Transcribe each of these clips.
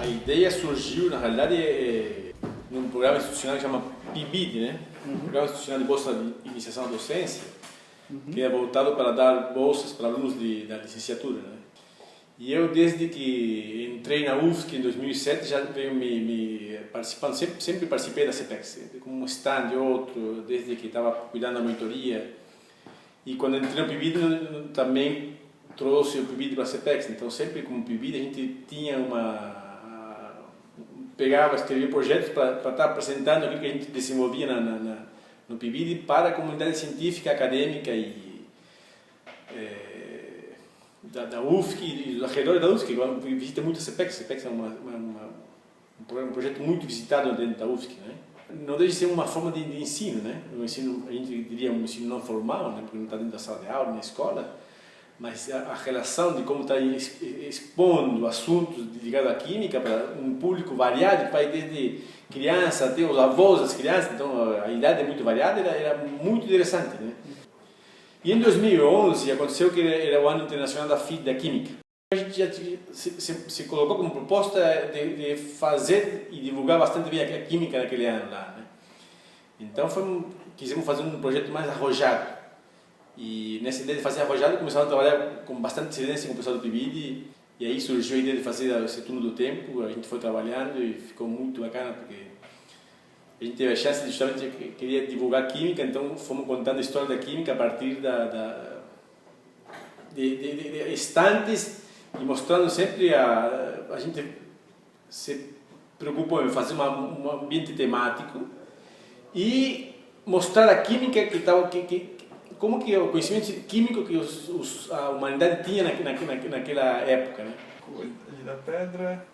a ideia surgiu, na realidade, num programa institucional que chama PIBID, né? Programa Institucional de Bolsa de Iniciação à Docência, que é voltado para dar bolsas para alunos da licenciatura, né? E eu, desde que entrei na UFSC em 2007, já venho me participando, sempre participei da CPEX, como um stand ou outro, desde que estava cuidando da monitoria. E quando entrei no PIBID, também trouxe o PIBID para a CPEX. Então, sempre como PIBID, a gente tinha pegava, escrevia projetos para estar apresentando aquilo que a gente desenvolvia no PIBID para a comunidade científica, acadêmica e da UFSC e dos arredores da UFSC, que visita muito a CPEX. A CPEX é um projeto muito visitado dentro da UFSC, né? Não deixa de ser uma forma de ensino, né? Um ensino, a gente diria um ensino não formal, né? Porque não está dentro da sala de aula, na escola, mas a relação de como está expondo assuntos ligados à química para um público variado, que vai desde criança até os avós das crianças, então a idade é muito variada, era muito interessante, né? E em 2011 aconteceu que era o ano internacional da Química. A gente já se colocou como proposta de fazer e divulgar bastante bem a química naquele ano lá, né? Então quisemos fazer um projeto mais arrojado. E nessa ideia de fazer arrojado, começamos a trabalhar com bastante excelência com o pessoal do PIBID, e aí surgiu a ideia de fazer esse turno do tempo. A gente foi trabalhando e ficou muito bacana, porque a gente teve a chance de justamente queria divulgar química, então fomos contando a história da química a partir de estantes e mostrando sempre a gente se preocupou em fazer um ambiente temático e mostrar a química como que o conhecimento químico que a humanidade tinha naquela época, né? Idade da Pedra,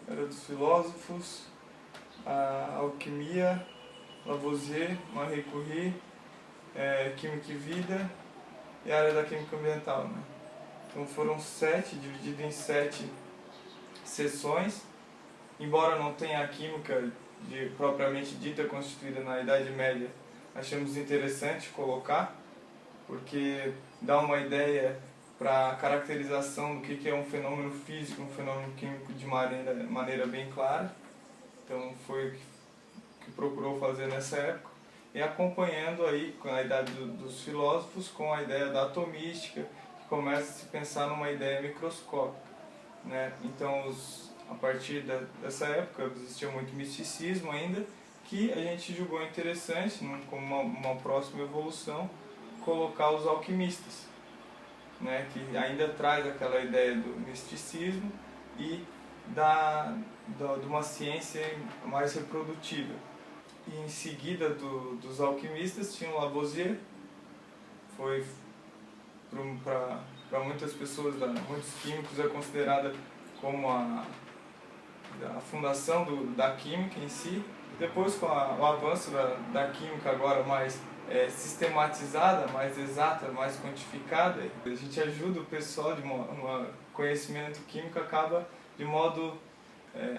Era dos Filósofos, a Alquimia, Lavoisier, Marie Curie, Química e Vida e a área da Química Ambiental, né? Então foram 7, dividido em 7 sessões. Embora não tenha a química propriamente dita constituída na Idade Média, achamos interessante colocar, porque dá uma ideia para a caracterização do que é um fenômeno físico, um fenômeno químico de maneira bem clara. Então foi o que procurou fazer nessa época, e acompanhando aí com a idade dos filósofos com a ideia da atomística, que começa a se pensar numa ideia microscópica, né? Então a partir dessa época existia muito misticismo ainda, que a gente julgou interessante, como uma próxima evolução, colocar os alquimistas, né? Que ainda traz aquela ideia do misticismo e de uma ciência mais reprodutiva. E em seguida dos alquimistas tinha o Lavoisier, foi para muitas pessoas, muitos químicos, é considerada como a fundação da química em si. Depois, com o avanço da química agora mais sistematizada, mais exata, mais quantificada, a gente ajuda o pessoal conhecimento químico acaba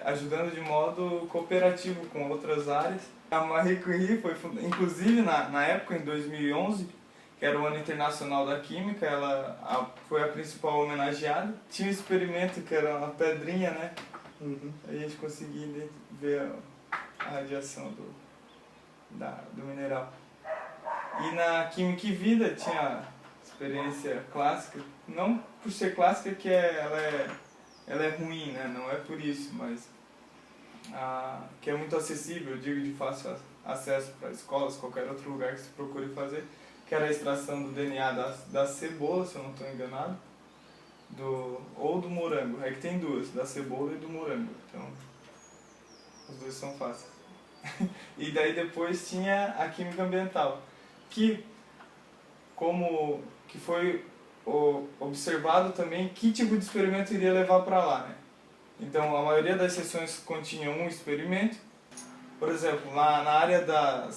ajudando de modo cooperativo com outras áreas. A Marie Curie foi, inclusive na época, em 2011, que era o Ano Internacional da Química, ela foi a principal homenageada. Tinha um experimento que era uma pedrinha, né? A gente conseguia ver a radiação do mineral. E na Química e Vida tinha experiência clássica, não por ser clássica que ela é ruim, né? Não é por isso, mas que é muito acessível, eu digo, de fácil acesso para escolas, qualquer outro lugar que se procure fazer, que era a extração do DNA da cebola, se eu não estou enganado, ou do morango. É que tem duas, da cebola e do morango, então os dois são fáceis. E daí depois tinha a química ambiental, que foi observado também que tipo de experimento iria levar para lá, né? Então a maioria das sessões continha um experimento. Por exemplo, na área da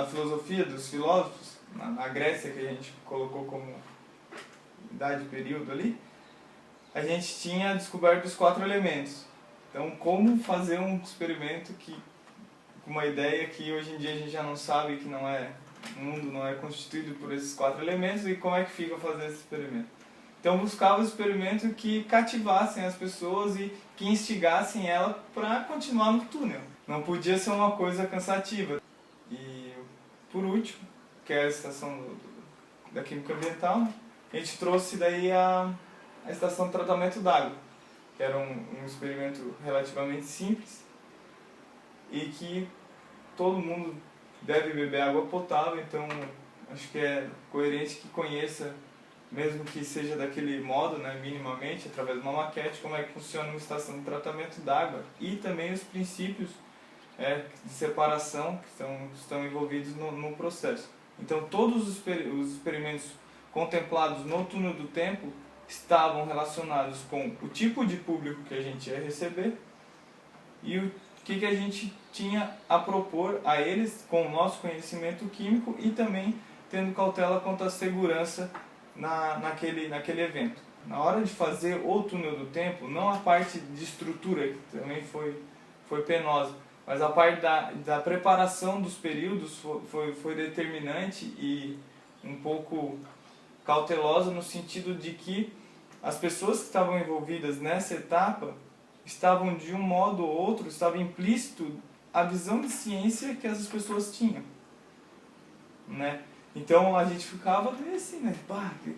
filosofia, dos filósofos, na Grécia, que a gente colocou como idade, período ali, a gente tinha descoberto os 4 elementos. Então, como fazer um experimento com uma ideia que hoje em dia a gente já não sabe, que o mundo não é constituído por esses 4 elementos, e como é que fica fazer esse experimento. Então buscava experimentos que cativassem as pessoas e que instigassem ela para continuar no túnel. Não podia ser uma coisa cansativa. E por último, que é a estação da Química Ambiental, né? A gente trouxe daí a estação de tratamento d'água, que era um experimento relativamente simples e que todo mundo deve beber água potável, então acho que é coerente que conheça, mesmo que seja daquele modo, né, minimamente, através de uma maquete, como é que funciona uma estação de tratamento d'água e também os princípios de separação que estão envolvidos no processo. Então todos os experimentos contemplados no túnel do tempo estavam relacionados com o tipo de público que a gente ia receber e o que a gente tinha a propor a eles com o nosso conhecimento químico e também tendo cautela quanto à segurança naquele evento. Na hora de fazer o túnel do tempo, não a parte de estrutura, que também foi penosa, mas a parte da preparação dos períodos foi determinante e um pouco cautelosa no sentido de que as pessoas que estavam envolvidas nessa etapa estavam de um modo ou outro, estava implícito a visão de ciência que essas pessoas tinham, né? Então a gente ficava meio assim, né? Pá, o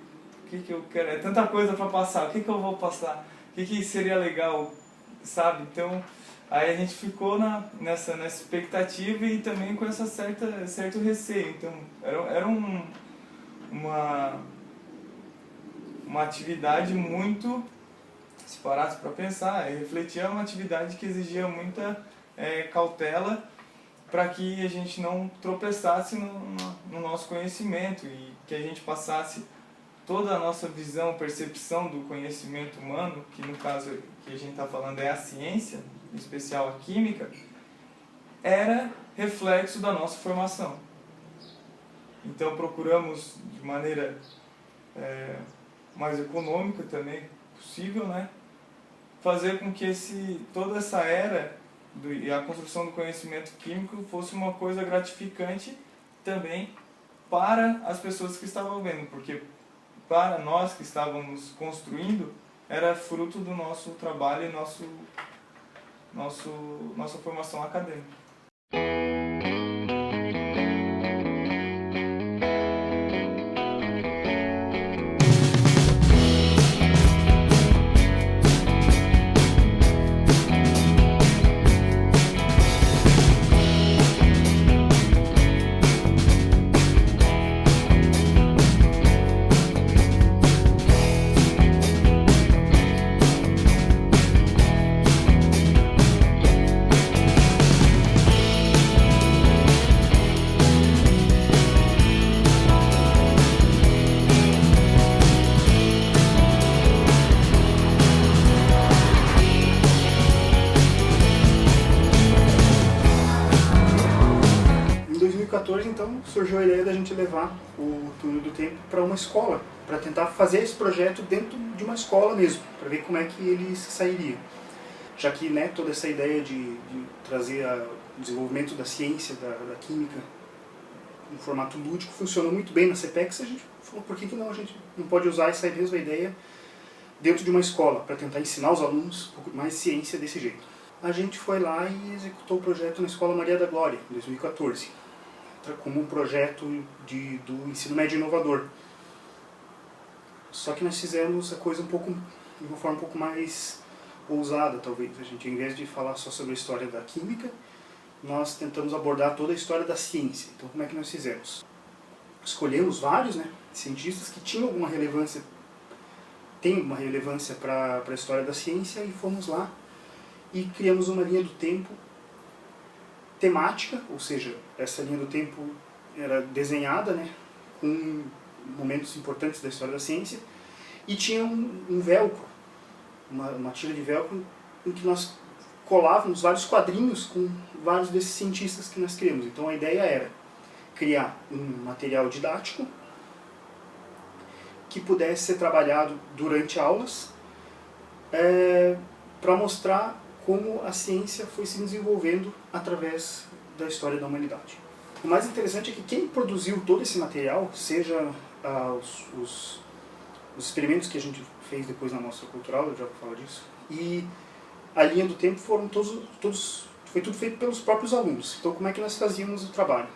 que eu quero? É tanta coisa para passar, o que eu vou passar? O que seria legal, sabe? Então aí a gente ficou nessa expectativa e também com essa certo receio. Então era uma atividade muito, se parasse para pensar, refletir, é uma atividade que exigia muita cautela para que a gente não tropeçasse no nosso conhecimento e que a gente passasse toda a nossa visão, percepção do conhecimento humano, que no caso que a gente está falando é a ciência, em especial a química, era reflexo da nossa formação. Então procuramos de maneira mais econômica também possível, né, fazer com que toda essa era e a construção do conhecimento químico fosse uma coisa gratificante também para as pessoas que estavam vendo, porque para nós que estávamos construindo era fruto do nosso trabalho e nossa formação acadêmica. Então surgiu a ideia da gente levar o túnel do tempo para uma escola, para tentar fazer esse projeto dentro de uma escola mesmo, para ver como é que ele se sairia. Já que, né, toda essa ideia de trazer o desenvolvimento da ciência, da química, em formato lúdico, funcionou muito bem na CPEX, a gente falou, por que não a gente não pode usar essa mesma ideia dentro de uma escola, para tentar ensinar os alunos um pouco mais ciência desse jeito. A gente foi lá e executou o projeto na Escola Maria da Glória, em 2014. Como um projeto do ensino médio inovador. Só que nós fizemos a coisa de uma forma um pouco mais ousada, talvez. A gente, em vez de falar só sobre a história da química, nós tentamos abordar toda a história da ciência. Então, como é que nós fizemos? Escolhemos vários, né, cientistas que tinham alguma relevância, tem uma relevância para a história da ciência, e fomos lá e criamos uma linha do tempo temática, ou seja, essa linha do tempo era desenhada, né, com momentos importantes da história da ciência, e tinha um velcro, uma tira de velcro, em que nós colávamos vários quadrinhos com vários desses cientistas que nós criamos. Então a ideia era criar um material didático que pudesse ser trabalhado durante aulas para mostrar como a ciência foi se desenvolvendo através da história da humanidade. O mais interessante é que quem produziu todo esse material, seja os experimentos que a gente fez depois na Mostra Cultural, eu já vou falar disso, e a linha do tempo foi tudo feito pelos próprios alunos. Então, como é que nós fazíamos o trabalho?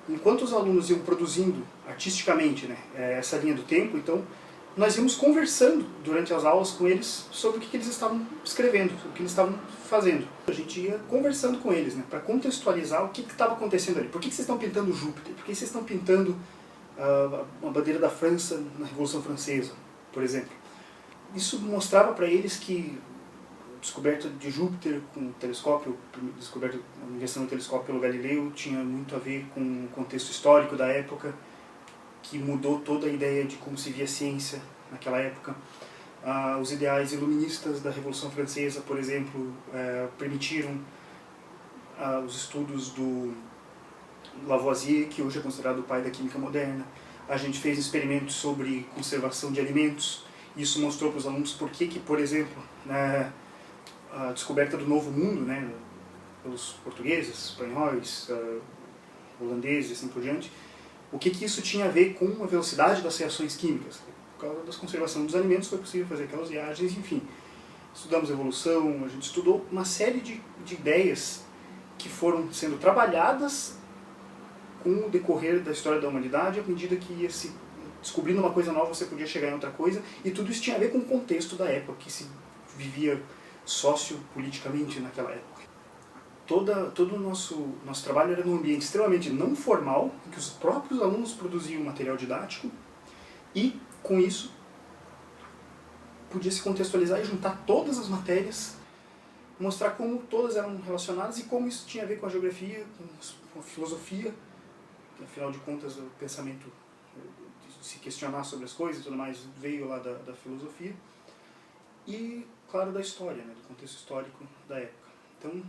Enquanto os alunos iam produzindo artisticamente, né, essa linha do tempo, então nós íamos conversando durante as aulas com eles sobre o que eles estavam escrevendo, o que eles estavam fazendo. A gente ia conversando com eles, né, para contextualizar o que estava acontecendo ali. Por que vocês estão pintando Júpiter? Por que vocês estão pintando a bandeira da França na Revolução Francesa, por exemplo? Isso mostrava para eles que a descoberta de Júpiter com o telescópio, a invenção do telescópio pelo Galileu, tinha muito a ver com o contexto histórico da época, que mudou toda a ideia de como se via a ciência naquela época. Os ideais iluministas da Revolução Francesa, por exemplo, permitiram os estudos do Lavoisier, que hoje é considerado o pai da química moderna. A gente fez experimentos sobre conservação de alimentos. Isso mostrou para os alunos por que, por exemplo, a descoberta do Novo Mundo, né, pelos portugueses, espanhóis, holandeses e assim por diante, o que isso tinha a ver com a velocidade das reações químicas. Por causa da conservação dos alimentos foi possível fazer aquelas viagens, enfim. Estudamos evolução, a gente estudou uma série de ideias que foram sendo trabalhadas com o decorrer da história da humanidade, à medida que ia se descobrindo uma coisa nova, você podia chegar em outra coisa, e tudo isso tinha a ver com o contexto da época, que se vivia sociopoliticamente naquela época. Todo o nosso trabalho era num ambiente extremamente não formal, em que os próprios alunos produziam material didático, e, com isso, podia se contextualizar e juntar todas as matérias, mostrar como todas eram relacionadas e como isso tinha a ver com a geografia, com a filosofia, que, afinal de contas, o pensamento de se questionar sobre as coisas e tudo mais veio lá da filosofia, e, claro, da história, né, do contexto histórico da época. Então,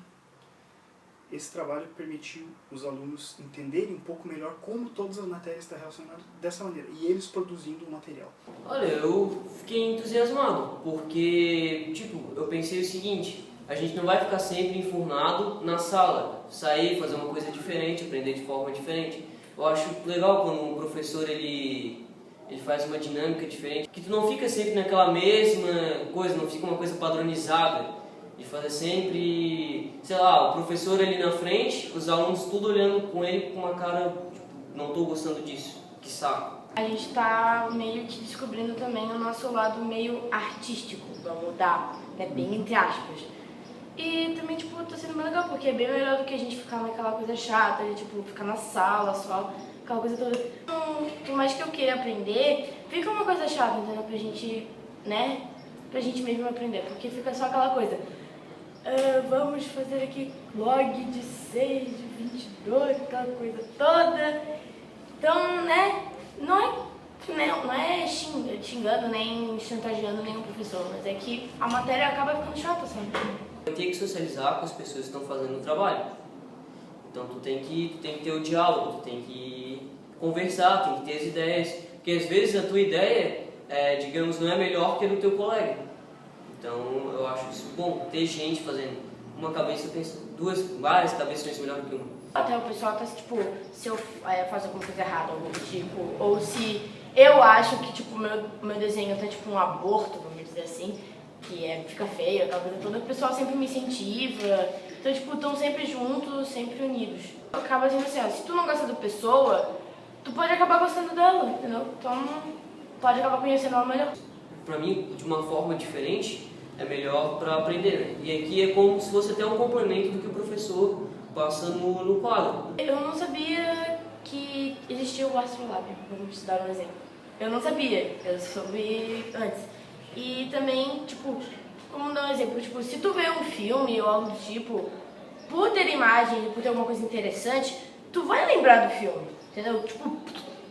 esse trabalho permitiu os alunos entenderem um pouco melhor como todas as matérias estão relacionadas dessa maneira, e eles produzindo o material. Olha, eu fiquei entusiasmado, porque, eu pensei o seguinte: a gente não vai ficar sempre enfurnado na sala, sair, fazer uma coisa diferente, aprender de forma diferente. Eu acho legal quando um professor ele faz uma dinâmica diferente, que tu não fica sempre naquela mesma coisa, não fica uma coisa padronizada, de fazer sempre, sei lá, o professor ali na frente, os alunos tudo olhando com ele com uma cara, não estou gostando disso, que saco. A gente está meio que descobrindo também o nosso lado meio artístico, vamos dar, né, bem entre aspas. E também, tá sendo bem legal, porque é bem melhor do que a gente ficar naquela coisa chata, de, ficar na sala só, aquela coisa toda. Por mais que eu queira aprender, fica uma coisa chata, entendeu? Pra gente, né, pra gente mesmo aprender, porque fica só aquela coisa. Vamos fazer aqui log de 6, de 22, aquela coisa toda. Então, né, não é xingando, nem chantageando nenhum professor, mas é que a matéria acaba ficando chata, sabe? Vai ter que socializar com as pessoas que estão fazendo o trabalho. Então tu tem que ter o diálogo, tu tem que conversar, tem que ter as ideias. Porque às vezes a tua ideia, digamos, não é melhor que a do teu colega. Então eu acho isso bom, ter gente fazendo. Uma cabeça pensa, várias cabeças pensam melhor do que uma. Até o pessoal tá se eu faço alguma coisa errada, ou se eu acho que meu desenho tá um aborto, vamos dizer assim, que fica feio, aquela coisa toda, o pessoal sempre me incentiva, então estão sempre juntos, sempre unidos. Acaba sendo assim, se tu não gosta da pessoa, tu pode acabar gostando dela, entendeu? Então pode acabar conhecendo ela melhor. Pra mim, de uma forma diferente, é melhor para aprender, né? E aqui é como se fosse até um complemento do que o professor passa no quadro. Eu não sabia que existia o Astrolab, vamos te dar um exemplo. Eu não sabia, eu soube antes. E também, vamos dar um exemplo, se tu vê um filme ou algo do tipo, por ter imagem, por ter alguma coisa interessante, tu vai lembrar do filme, entendeu?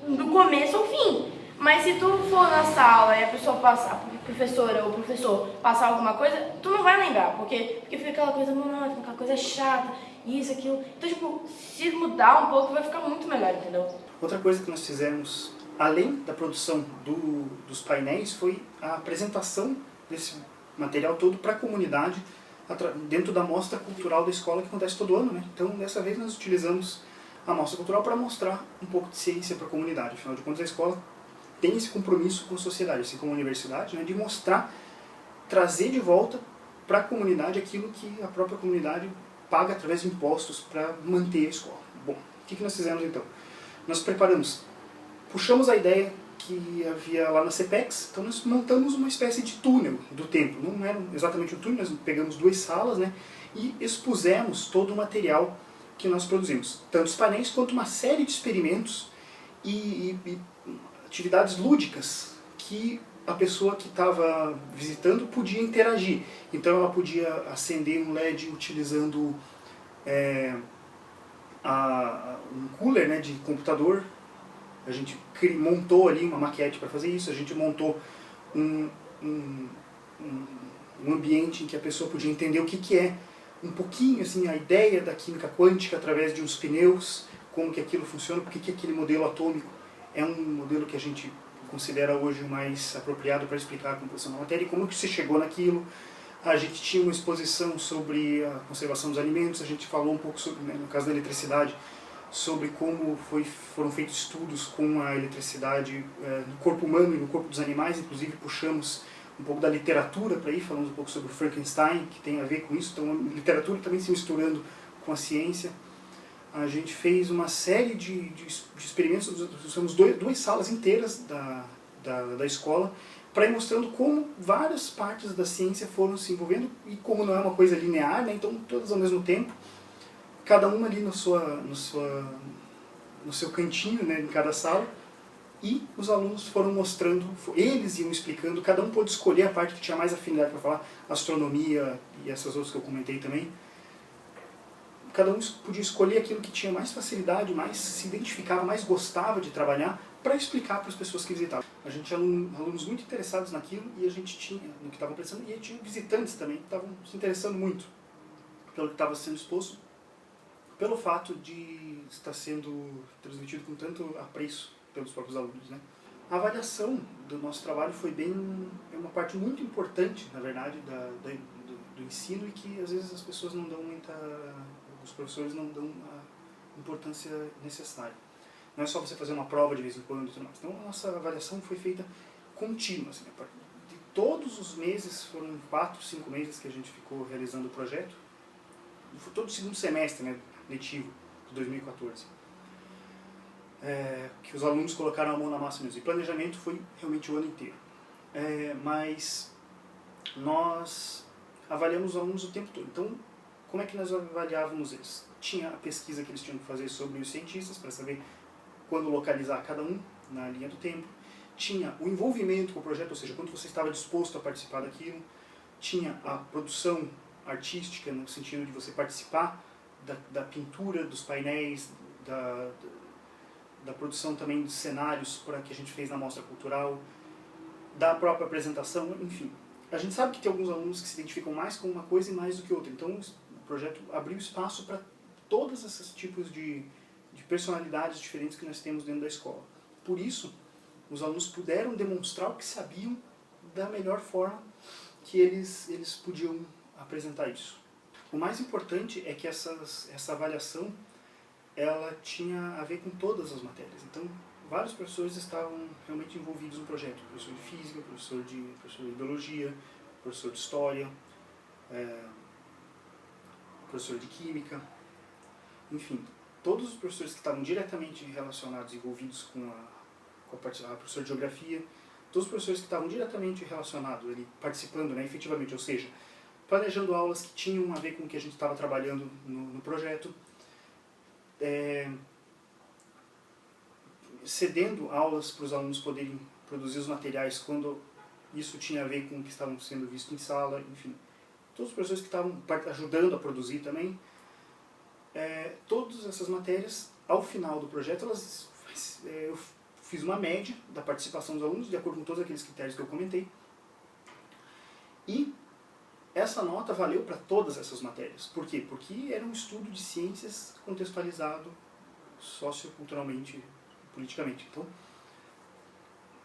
Do começo ao fim. Mas se tu for na sala e a professora ou o professor passar alguma coisa, tu não vai lembrar, porque fica aquela coisa monótona, aquela coisa chata, isso, aquilo. Então, se mudar um pouco, vai ficar muito melhor, entendeu? Outra coisa que nós fizemos, além da produção dos painéis, foi a apresentação desse material todo para a comunidade dentro da mostra cultural da escola que acontece todo ano, né? Então, dessa vez nós utilizamos a mostra cultural para mostrar um pouco de ciência para a comunidade. Afinal de contas, a escola tem esse compromisso com a sociedade, assim como a universidade, né, de mostrar, trazer de volta para a comunidade aquilo que a própria comunidade paga através de impostos para manter a escola. Bom, o que nós fizemos então? Nós puxamos a ideia que havia lá na CPEX, então nós montamos uma espécie de túnel do tempo. Não era exatamente um túnel, nós pegamos 2 salas, né, e expusemos todo o material que nós produzimos, tanto os painéis quanto uma série de experimentos e atividades lúdicas que a pessoa que estava visitando podia interagir. Então ela podia acender um LED utilizando um cooler, né, de computador. A gente montou ali uma maquete para fazer isso, a gente montou um ambiente em que a pessoa podia entender o que é um pouquinho assim, a ideia da química quântica através de uns pneus, como que aquilo funciona, porque que aquele modelo atômico é um modelo que a gente considera hoje o mais apropriado para explicar a composição da matéria e como que se chegou naquilo. A gente tinha uma exposição sobre a conservação dos alimentos, a gente falou um pouco sobre, né, no caso da eletricidade, sobre como foram feitos estudos com a eletricidade no corpo humano e no corpo dos animais, inclusive puxamos um pouco da literatura para ir, falamos um pouco sobre o Frankenstein, que tem a ver com isso, então a literatura também se misturando com a ciência. A gente fez uma série de experimentos, usamos 2 salas inteiras da escola, para ir mostrando como várias partes da ciência foram se envolvendo, e como não é uma coisa linear, né, então todas ao mesmo tempo, cada uma ali no seu cantinho, né, em cada sala, e os alunos foram mostrando, eles iam explicando, cada um pôde escolher a parte que tinha mais afinidade para falar, astronomia e essas outras que eu comentei também. Cada um podia escolher aquilo que tinha mais facilidade, mais se identificava, mais gostava de trabalhar, para explicar para as pessoas que visitavam. A gente tinha alunos muito interessados naquilo, e a gente tinha, no que estavam pensando, e tinha visitantes também que estavam se interessando muito pelo que estava sendo exposto, pelo fato de estar sendo transmitido com tanto apreço pelos próprios alunos, né? A avaliação do nosso trabalho foi uma parte muito importante, na verdade, do ensino, e que às vezes as pessoas não dão os professores não dão a importância necessária. Não é só você fazer uma prova de vez em quando e tudo mais. Então a nossa avaliação foi feita contínua, assim, de todos os meses, foram 4, 5 meses que a gente ficou realizando o projeto, foi todo o segundo semestre, né, letivo de 2014. Que os alunos colocaram a mão na massa mesmo. E planejamento foi realmente o ano inteiro. Mas nós avaliamos os alunos o tempo todo. Então, como é que nós avaliávamos eles? Tinha a pesquisa que eles tinham que fazer sobre os cientistas, para saber quando localizar cada um na linha do tempo. Tinha o envolvimento com o projeto, ou seja, quando você estava disposto a participar daquilo. Tinha a produção artística, no sentido de você participar da pintura, dos painéis, da produção também de cenários para que a gente fez na mostra cultural, da própria apresentação, enfim. A gente sabe que tem alguns alunos que se identificam mais com uma coisa e mais do que outra, então o projeto abriu espaço para todos esses tipos de personalidades diferentes que nós temos dentro da escola. Por isso, os alunos puderam demonstrar o que sabiam da melhor forma que eles podiam apresentar isso. O mais importante é que essa avaliação ela tinha a ver com todas as matérias. Então, vários professores estavam realmente envolvidos no projeto. Professor de física, professor de biologia, professor de história, professor de química, enfim, todos os professores que estavam diretamente relacionados, envolvidos com a professora de geografia, todos os professores que estavam diretamente relacionados ali, participando, né, efetivamente, ou seja, planejando aulas que tinham a ver com o que a gente estava trabalhando no projeto, cedendo aulas para os alunos poderem produzir os materiais quando isso tinha a ver com o que estavam sendo visto em sala, enfim. Todos os professores que estavam ajudando a produzir também, todas essas matérias, ao final do projeto, eu fiz uma média da participação dos alunos, de acordo com todos aqueles critérios que eu comentei, e essa nota valeu para todas essas matérias. Por quê? Porque era um estudo de ciências contextualizado socioculturalmente, politicamente. Então,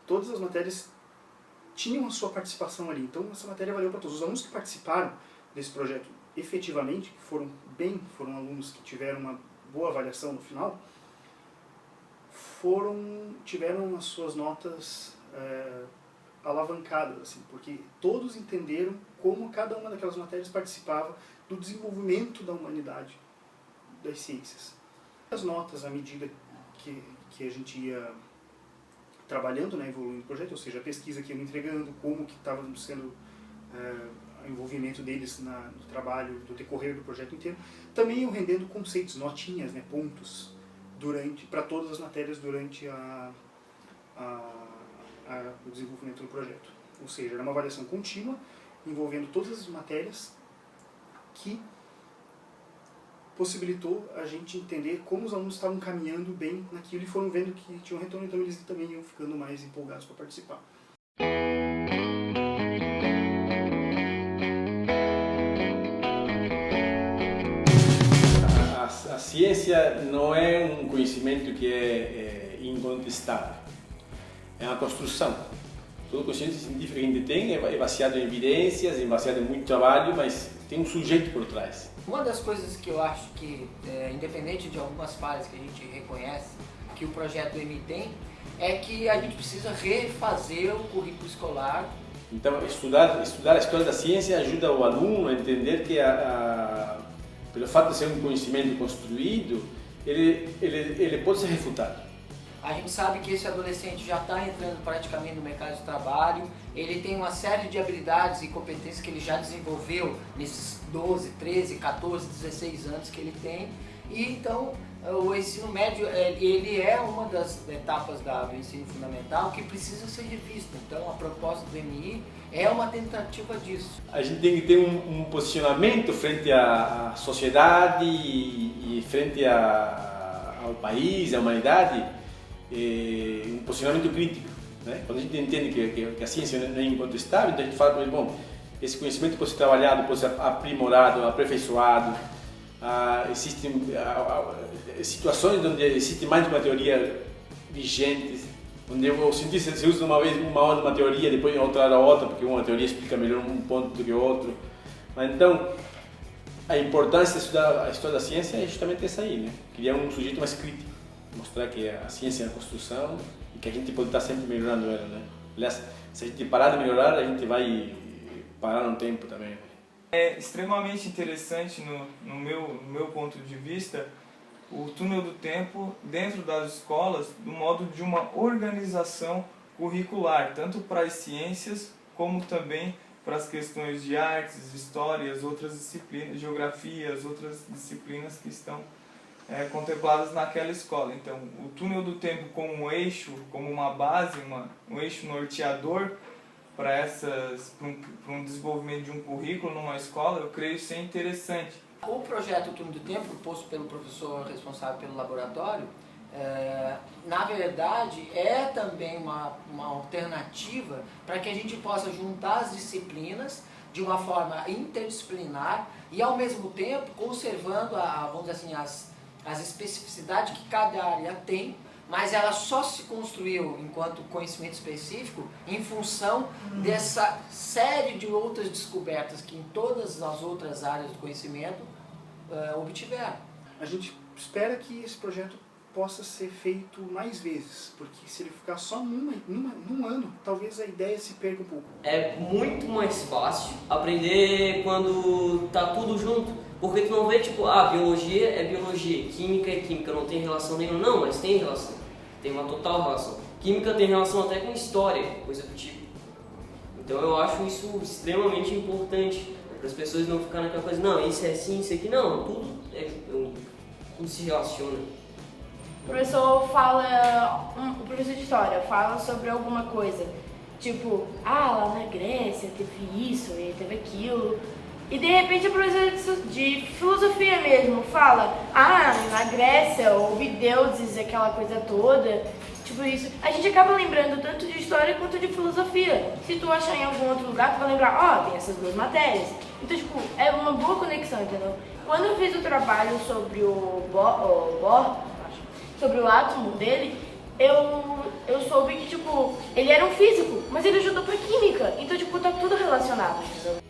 todas as matérias tinham a sua participação ali. Então, essa matéria valeu para todos. Os alunos que participaram desse projeto efetivamente, que foram alunos que tiveram uma boa avaliação no final, tiveram as suas notas alavancadas, assim, porque todos entenderam como cada uma daquelas matérias participava do desenvolvimento da humanidade, das ciências. As notas, à medida que a gente ia trabalhando, né, evoluindo o projeto, ou seja, a pesquisa que ia me entregando, como que estava sendo o envolvimento deles no trabalho, do decorrer do projeto inteiro, também iam rendendo conceitos, notinhas, né, pontos, para todas as matérias durante o desenvolvimento do projeto. Ou seja, era uma avaliação contínua, envolvendo todas as matérias, que possibilitou a gente entender como os alunos estavam caminhando bem naquilo e foram vendo que tinha um retorno, então eles também iam ficando mais empolgados para participar. A ciência não é um conhecimento que é incontestável, é uma construção. Todo conhecimento científico que a gente tem é baseado em evidências, é baseado em muito trabalho, mas tem um sujeito por trás. Uma das coisas que eu acho que, independente de algumas falhas que a gente reconhece que o projeto EMI tem, é que a gente precisa refazer o currículo escolar. Então, estudar a história da ciência ajuda o aluno a entender que, pelo fato de ser um conhecimento construído, ele pode ser refutado. A gente sabe que esse adolescente já está entrando praticamente no mercado de trabalho, ele tem uma série de habilidades e competências que ele já desenvolveu nesses 12, 13, 14, 16 anos que ele tem. E então o ensino médio ele é uma das etapas do ensino fundamental que precisa ser revista. Então a proposta do EMI é uma tentativa disso. A gente tem que ter um posicionamento frente à sociedade e frente ao país, à humanidade, um posicionamento crítico, né? Quando a gente entende que a ciência não é incontestável, então a gente fala, bom, esse conhecimento pode ser trabalhado, pode ser aprimorado, aperfeiçoado. Existem situações onde existe mais de uma teoria vigente, onde o cientista se usa uma hora uma teoria, depois outra hora outra, porque uma teoria explica melhor um ponto do que o outro. Mas então, a importância de estudar a história da ciência é justamente essa aí, né? Criar um sujeito mais crítico. Mostrar que a ciência é a construção e que a gente pode estar sempre melhorando ela, né? Aliás, se a gente parar de melhorar, a gente vai parar no tempo também. Né? É extremamente interessante, no meu ponto de vista, o túnel do tempo dentro das escolas, do modo de uma organização curricular, tanto para as ciências como também para as questões de artes, histórias, outras disciplinas, geografias, outras disciplinas que estão contempladas naquela escola. Então, o túnel do tempo como um eixo, como uma base, um eixo norteador para um desenvolvimento de um currículo numa escola, eu creio ser interessante. O projeto Túnel do Tempo, proposto pelo professor responsável pelo laboratório, na verdade é também uma alternativa para que a gente possa juntar as disciplinas de uma forma interdisciplinar e ao mesmo tempo conservando vamos dizer assim, as especificidades que cada área tem, mas ela só se construiu enquanto conhecimento específico em função dessa série de outras descobertas que em todas as outras áreas do conhecimento obtiveram. A gente espera que esse projeto possa ser feito mais vezes, porque se ele ficar só num ano, talvez a ideia se perca um pouco. É muito mais fácil aprender quando tá tudo junto. Porque tu não vê, tipo, biologia é biologia, química é química, não tem relação nenhuma. Não, mas tem relação. Tem uma total relação. Química tem relação até com história, coisa do tipo. Então eu acho isso extremamente importante, para as pessoas não ficarem naquela coisa, não, isso é assim, isso aqui, não, tudo se relaciona. O professor fala, o professor de história fala sobre alguma coisa, tipo, lá na Grécia teve isso e teve aquilo. E de repente a professora de filosofia mesmo fala, na Grécia houve deuses, aquela coisa toda, tipo isso. A gente acaba lembrando tanto de história quanto de filosofia. Se tu achar em algum outro lugar, tu vai lembrar, tem essas duas matérias. Então, tipo, é uma boa conexão, entendeu? Quando eu fiz o trabalho sobre o Bohr, sobre o átomo dele, eu soube que, tipo, ele era um físico, mas ele ajudou pra química. Então, tipo, tá tudo relacionado, entendeu?